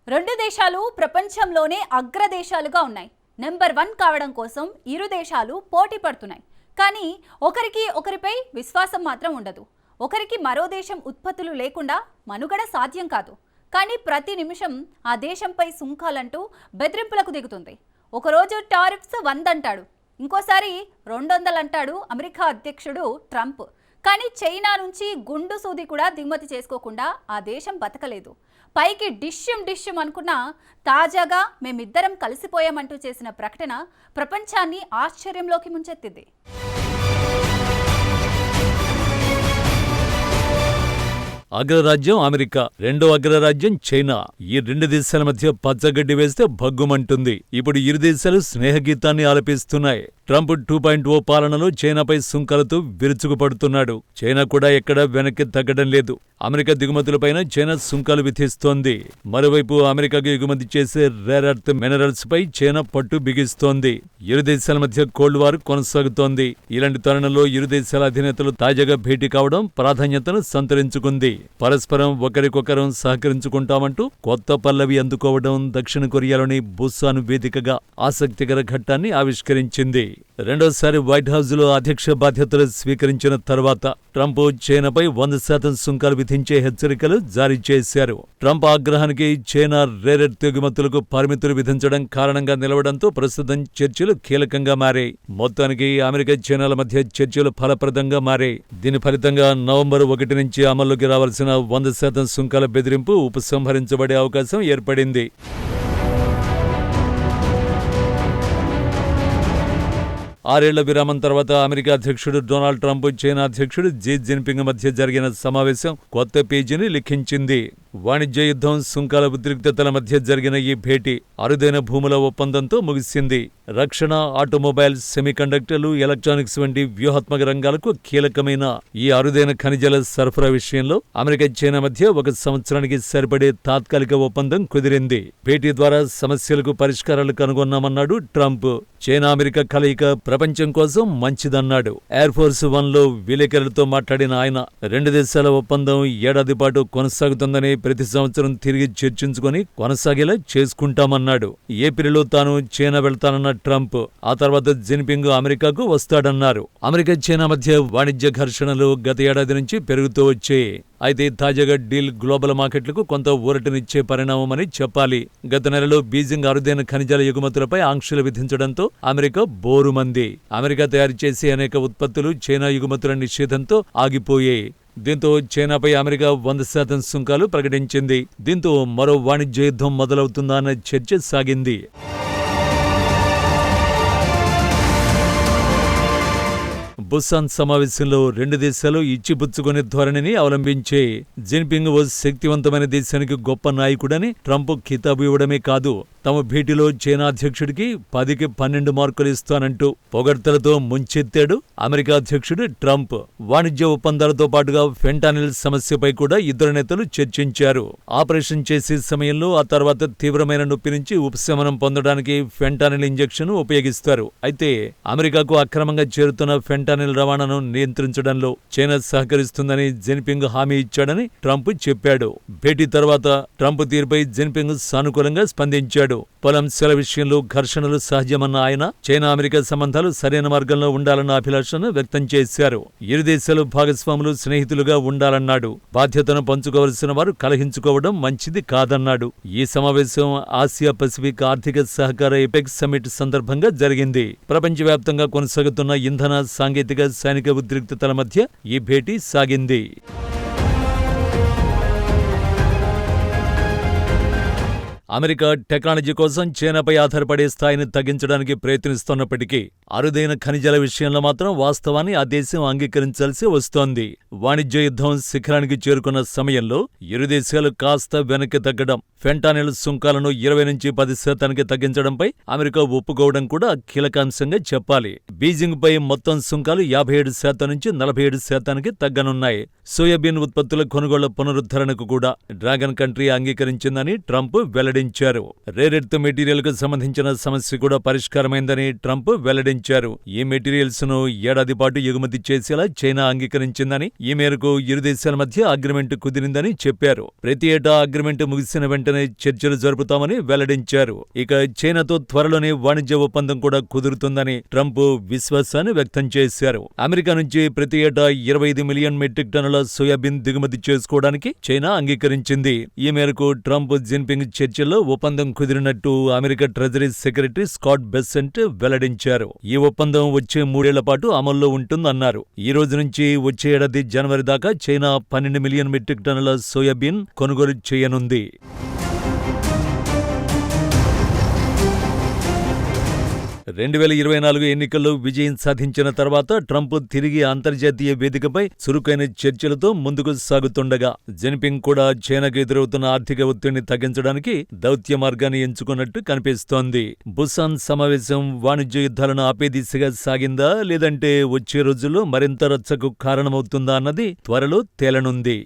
రెండు దేశాలు ప్రపంచంలోనే అగ్రదేశాలుగా ఉన్నాయి. నెంబర్ 1 కావడం కోసం ఇరు దేశాలు పోటీ పడుతున్నాయి. కానీ ఒకరిపై విశ్వాసం మాత్రం ఉండదు. ఒకరికి మరో దేశం ఉత్పత్తులు లేకుండా మనుగడ సాధ్యం కాదు. కానీ ప్రతి నిమిషం ఆ దేశంపై సుంకాలంటూ బెదిరింపులకు దిగుతుంది. ఒకరోజు టారిఫ్స్ 100 అంటాడు, ఇంకోసారి 200 అంటాడు అమెరికా అధ్యక్షుడు ట్రంప్. కానీ చైనా నుంచి గుండు సూది కూడా దిగుమతి చేసుకోకుండా ఆ దేశం బతకలేదు. పైకి డిష్యం అనుకున్నా తాజాగా మేమిద్దరం కలిసిపోయామంటూ చేసిన ప్రకటన ప్రపంచాన్ని ఆశ్చర్యంలోకి ముంచెత్తింది. అగ్రరాజ్యం అమెరికా, రెండో అగ్రరాజ్యం చైనా. ఈ రెండు దేశాల మధ్య పచ్చగడ్డి వేస్తే భగ్గుమంటుంది. ఇప్పుడు ఇరు దేశాలు స్నేహగీతాన్ని ఆలపిస్తున్నాయి. ట్రంప్ 2.0 పాలనలో చైనాపై సుంకాలతో విరుచుకుపడుతున్నాడు. చైనా కూడా ఎక్కడా వెనక్కి తగ్గడం లేదు. అమెరికా దిగుమతులపైన చైనా సుంకాలు విధిస్తోంది. మరోవైపు అమెరికాకు ఎగుమతి చేసే రేర్ ఎర్త్ మినరల్స్ పై చైనా పట్టు బిగిస్తోంది. ఇరు దేశాల మధ్య కోల్డ్ వార్ కొనసాగుతోంది. ఇలాంటి తరుణంలో ఇరు దేశాల అధినేతలు తాజాగా భేటీ కావడం ప్రాధాన్యతను సంతరించుకుంది. పరస్పరం ఒకరికొకరం సహకరించుకుంటామంటూ కొత్త పల్లవి అందుకోవడం దక్షిణ కొరియాలోని బుసాన్ వేదికగా ఆసక్తికర ఘట్టాన్ని ఆవిష్కరించింది. రెండోసారి వైట్ హౌస్ లో అధ్యక్ష బాధ్యతలు స్వీకరించిన తర్వాత ట్రంప్ చైనాపై 100% సుంకాలు విధించే హెచ్చరికలు జారీ చేశారు. ట్రంప్ ఆగ్రహానికి చైనా రేర్ ఎర్త్ ఎగుమతులకు పరిమితులు విధించడం కారణంగా నిలవడంతో ప్రస్తుతం చర్చలు కీలకంగా మారాయి. మొత్తానికి అమెరికా చైనాల మధ్య చర్చలు ఫలప్రదంగా మారాయి. దీని ఫలితంగా నవంబర్ 1 నుంచి అమల్లోకి రావాల్సిన 100% సుంకాల బెదిరింపు ఉపసంహరించబడే అవకాశం ఏర్పడింది. ఆరేళ్ల విరామం తర్వాత అమెరికా అధ్యక్షుడు డొనాల్డ్ ట్రంప్, చైనా అధ్యక్షుడు జీ జిన్పింగ్ మధ్య జరిగిన సమావేశం కొత్త పేజీని లిఖించింది. వాణిజ్య యుద్ధం, సుంకాల ఉద్రిక్తతల మధ్య జరిగిన ఈ భేటీ అరుదైన భూముల ఒప్పందంతో ముగిసింది. రక్షణ, ఆటోమొబైల్, సెమీకండక్టర్లు, ఎలక్ట్రానిక్స్ వంటి వ్యూహాత్మక రంగాలకు కీలకమైన ఈ అరుదైన ఖనిజాల సరఫరా విషయంలో అమెరికా, చైనా మధ్య 1 సంవత్సరానికి సరిపడే తాత్కాలిక ఒప్పందం కుదిరింది. భేటీ ద్వారా సమస్యలకు పరిష్కారాలు కనుగొన్నామన్నాడు ట్రంప్. చైనా అమెరికా కలయిక ప్రపంచం కోసం మంచిదన్నాడు. ఎయిర్ ఫోర్స్ 1లో విలేకరులతో మాట్లాడిన ఆయన, రెండు దేశాల ఒప్పందం ఏడాది పాటు కొనసాగుతుందని, ప్రతి సంవత్సరం తిరిగి చర్చించుకొని కొనసాగేలా చేసుకుంటామన్నాడు. ఏప్రిల్లో తాను చైనా వెళ్తానన్న ట్రంప్ ఆ తర్వాత జిన్పింగ్ అమెరికాకు వస్తాడన్నారు. అమెరికా, చైనా మధ్య వాణిజ్య ఘర్షణలు గత ఏడాది నుంచి పెరుగుతూ వచ్చాయి. అయితే తాజాగా డీల్ గ్లోబల్ మార్కెట్లకు కొంత ఊరటనిచ్చే పరిణామమని చెప్పాలి. గత నెలలో బీజింగ్ అరుదైన ఖనిజాల ఎగుమతులపై ఆంక్షలు విధించడంతో అమెరికా బోరుమంది. అమెరికా తయారు చేసే అనేక ఉత్పత్తులు చైనా ఎగుమతుల నిషేధంతో ఆగిపోయాయి. దీంతో చైనాపై అమెరికా 100% సుంకాలు ప్రకటించింది. దీంతో మరో వాణిజ్య యుద్ధం మొదలవుతుందా అన్న చర్చ సాగింది. బుసాన్ సమావేశంలో రెండు దేశాలు ఇచ్చిపుచ్చుకునే ధోరణిని అవలంబించే. జిన్పింగ్ ఓ శక్తివంతమైన దేశానికి గొప్ప నాయకుడని ట్రంప్ ఖితాబు ఇవ్వడమే కాదు, తమ భేటీలో చైనా అధ్యక్షుడికి 10కి 12 మార్కులు ఇస్తానంటూ పొగడ్తలతో ముంచెత్తాడు అమెరికా అధ్యక్షుడు ట్రంప్. వాణిజ్య ఒప్పందాలతో పాటుగా ఫెంటానిల్ సమస్యపై కూడా ఇద్దరు నేతలు చర్చించారు. ఆపరేషన్ చేసే సమయంలో, ఆ తర్వాత తీవ్రమైన నొప్పి నుంచి ఉపశమనం పొందడానికి ఫెంటానిల్ ఇంజెక్షన్ ఉపయోగిస్తారు. అయితే అమెరికాకు అక్రమంగా చేరుతున్న ఫెంటానిల్ రవాణాను నియంత్రించడంలో చైనా సహకరిస్తుందని జిన్పింగ్ హామీ ఇచ్చాడని ట్రంప్ చెప్పాడు. భేటీ తర్వాత ట్రంప్ తీరుపై జిన్పింగ్ సానుకూలంగా స్పందించాడు. పలు అంశాల విషయంలో ఘర్షణలు సహజమన్న ఆయన, చైనా అమెరికా సంబంధాలు సరైన మార్గంలో ఉండాలన్న అభిలాషను వ్యక్తం చేశారు. ఇరు దేశాలు భాగస్వాములు, స్నేహితులుగా ఉండాలన్నాడు. బాధ్యతను పంచుకోవలసిన వారు కలహించుకోవడం మంచిది కాదన్నాడు. ఈ సమావేశం ఆసియా పసిఫిక్ ఆర్థిక సహకార ఎపెక్స్ సమ్మిట్ సందర్భంగా జరిగింది. ప్రపంచవ్యాప్తంగా కొనసాగుతున్న ఇంధన, సాంకేతిక, సైనిక ఉద్రిక్తతల మధ్య ఈ భేటీ సాగింది. అమెరికా టెక్నాలజీ కోసం చైనాపై ఆధారపడే స్థాయిని తగ్గించడానికి ప్రయత్నిస్తున్నప్పటికీ అరుదైన ఖనిజాల విషయంలో మాత్రం వాస్తవాన్ని ఆ దేశం అంగీకరించాల్సి వస్తోంది. వాణిజ్య యుద్ధం శిఖరానికి చేరుకున్న సమయంలో ఇరు దేశాలు కాస్త వెనక్కి తగ్గడం, ఫెంటానిల్ సుంకాలను 20 నుంచి 10% తగ్గించడంపై అమెరికా ఒప్పుకోవడం కూడా కీలకాంశంగా చెప్పాలి. బీజింగ్ పై మొత్తం సుంకాలు 57% నుంచి 47% తగ్గనున్నాయి. సోయాబీన్ ఉత్పత్తుల కొనుగోళ్ల పునరుద్ధరణకు కూడా డ్రాగన్ కంట్రీ అంగీకరించిందని ట్రంప్ వెల్లడించారు. వెల్లడించారు. రేర్ ఎర్త్ మెటీరియల్ కు సంబంధించిన సమస్య కూడా పరిష్కారమైందని ట్రంప్ వెల్లడించారు. ఈ మెటీరియల్స్ ను ఏడాది పాటు ఎగుమతి చేసేలా చైనా అంగీకరించిందని, ఈ మేరకు ఇరు దేశాల మధ్య అగ్రిమెంట్ కుదిరిందని చెప్పారు. ప్రతి ఏటా అగ్రిమెంట్ ముగిసిన వెంటనే చర్చలు జరుపుతామని వెల్లడించారు. ఇక చైనాతో త్వరలోనే వాణిజ్య ఒప్పందం కూడా కుదురుతుందని ట్రంప్ విశ్వాసాన్ని వ్యక్తం చేశారు. అమెరికా నుంచి ప్రతి ఏటా 25 మిలియన్ మెట్రిక్ టన్నుల సోయాబీన్ దిగుమతి చేసుకోవడానికి చైనా అంగీకరించింది. ఈ మేరకు ట్రంప్ జిన్పింగ్ చర్చల్లో ఒప్పందం కుదిరినట్టు America treasury secretary Scott Bessent వెల్లడించారు. ఈ ఒప్పందం వచ్చే 3 ఏళ్ల పాటు అమల్లో ఉంటుందన్నారు. ఈ రోజు నుంచి వచ్చే ఏడాది జనవరి దాకా చైనా 12 మిలియన్ మెట్రిక్ టన్నుల సోయాబీన్ కొనుగోలు చేయనుంది. 2024 ఎన్నికల్లో విజయం సాధించిన తర్వాత ట్రంప్ తిరిగి అంతర్జాతీయ వేదికపై చురుకైన చర్చలతో ముందుకు సాగుతుండగా, జిన్పింగ్ కూడా చైనాకు ఎదురవుతున్న ఆర్థిక ఒత్తిడిని తగ్గించడానికి దౌత్య మార్గాన్ని ఎంచుకున్నట్టు కనిపిస్తోంది. బుసాన్ సమావేశం వాణిజ్య యుద్ధాలను ఆపే దిశగా సాగిందా, లేదంటే వచ్చే రోజుల్లో మరింత రచ్చకు కారణమవుతుందా అన్నది త్వరలో తేలనుంది.